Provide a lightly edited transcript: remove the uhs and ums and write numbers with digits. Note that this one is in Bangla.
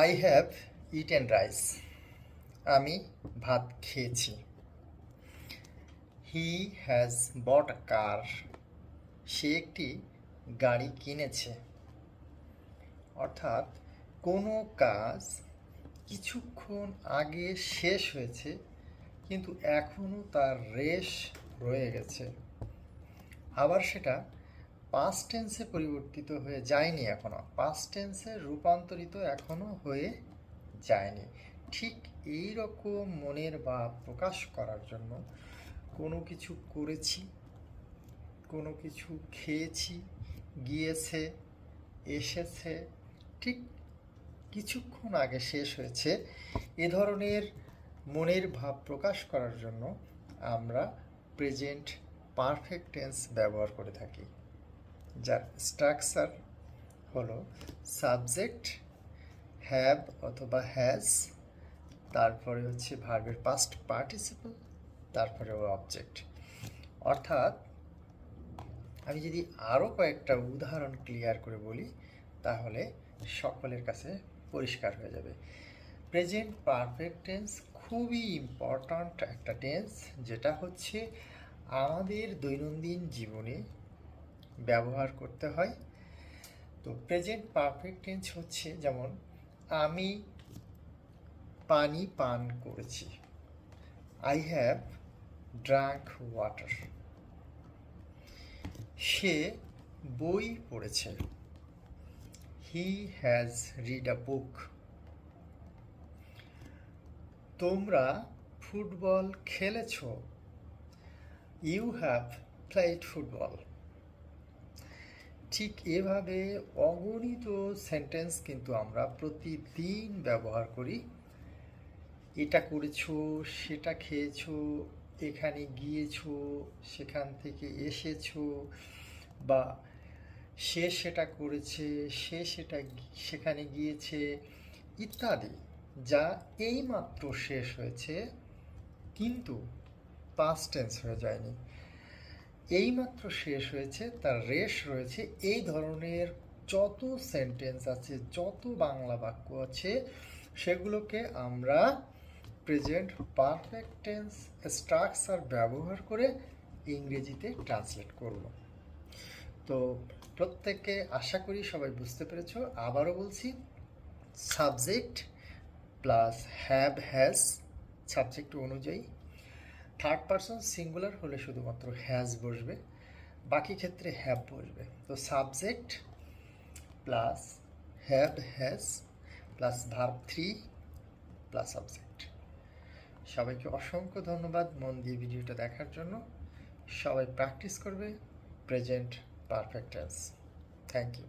I have eaten rice. আমি ভাত খেয়েছি। হি হ্যাজ বট আ কার। সে একটি গাড়ি কিনেছে। অর্থাৎ কোনো কাজ কিছুক্ষণ আগে শেষ হয়েছে কিন্তু এখনও তার রেশ রয়ে গেছে। আবার সেটা পাস্ট টেন্সে পরিবর্তিত হয়ে যায়নি এখনো, পাস্ট টেন্সে রূপান্তরিত এখনো হয়ে যায়নি। ঠিক এই রকম মনের ভাব প্রকাশ করার জন্য কোনো কিছু করেছি, কোনো কিছু খেয়েছি, গিয়েছে, এসেছে, ঠিক কিছুক্ষণ আগে শেষ হয়েছে, এ ধরনের মনের ভাব প্রকাশ করার জন্য আমরা প্রেজেন্ট পারফেক্ট টেন্স ব্যবহার করে থাকি, যার স্ট্রাকচার হলো সাবজেক্ট, হ্যাভ অথবা হ্যাজ, তারপরে হচ্ছে ভার্বের পাস্ট পার্টিসিপল, তারপরে অবজেক্ট। অর্থাৎ আমি যদি আরও কয়েকটা উদাহরণ ক্লিয়ার করে বলি তাহলে সকলের কাছে পরিষ্কার হয়ে যাবে। প্রেজেন্ট পারফেক্ট টেন্স খুবই ইম্পর্ট্যান্ট একটা টেন্স, যেটা হচ্ছে আমাদের দৈনন্দিন জীবনে ব্যবহার করতে হয়। তো প্রেজেন্ট পারফেক্ট টেন্স হচ্ছে যেমন আমি পানি পান করেছি, আই হ্যাভ ড্রাঙ্ক ওয়াটার। সে বই পড়েছে, he has read a book. তোমরা ফুটবল খেলেছ, ইউ হ্যাভ প্লেড ফুটবল। ঠিক এভাবে অগণিত সেন্টেন্স কিন্তু আমরা প্রতিদিন ব্যবহার করি। এটা করেছো, সেটা খেয়েছো, এখানে গিয়েছো, সেখান থেকে এসেছো, বা সে সেটা করেছে, সে সেখানে গিয়েছে ইত্যাদি, যা এইমাত্র শেষ হয়েছে কিন্তু পাস্ট টেন্স হয়ে যায়নি, এইমাত্র শেষ হয়েছে, তার রেশ রয়েছে। এই ধরনের যত সেন্টেন্স আছে, যত বাংলা বাক্য আছে, সেগুলোকে আমরা প্রেজেন্ট পারফেক্ট টেন্স স্ট্রাকচার ব্যবহার করে ইংরেজিতে ট্রান্সলেট করব। তো প্রত্যেকে আশা করি সবাই বুঝতে পেরেছো। আবারও বলছি, subject plus have has subject অনুযায়ী, থার্ড পারসন সিঙ্গুলার হলে শুধুমাত্র হ্যাজ বসবে, বাকি ক্ষেত্রে হ্যাভ বসবে। তো subject plus have has plus verb 3 plus subject. সবাইকে অসংখ্য ধন্যবাদ মন দিয়ে ভিডিওটা দেখার জন্য। সবাই প্র্যাকটিস করবে present perfect tense. Thank you.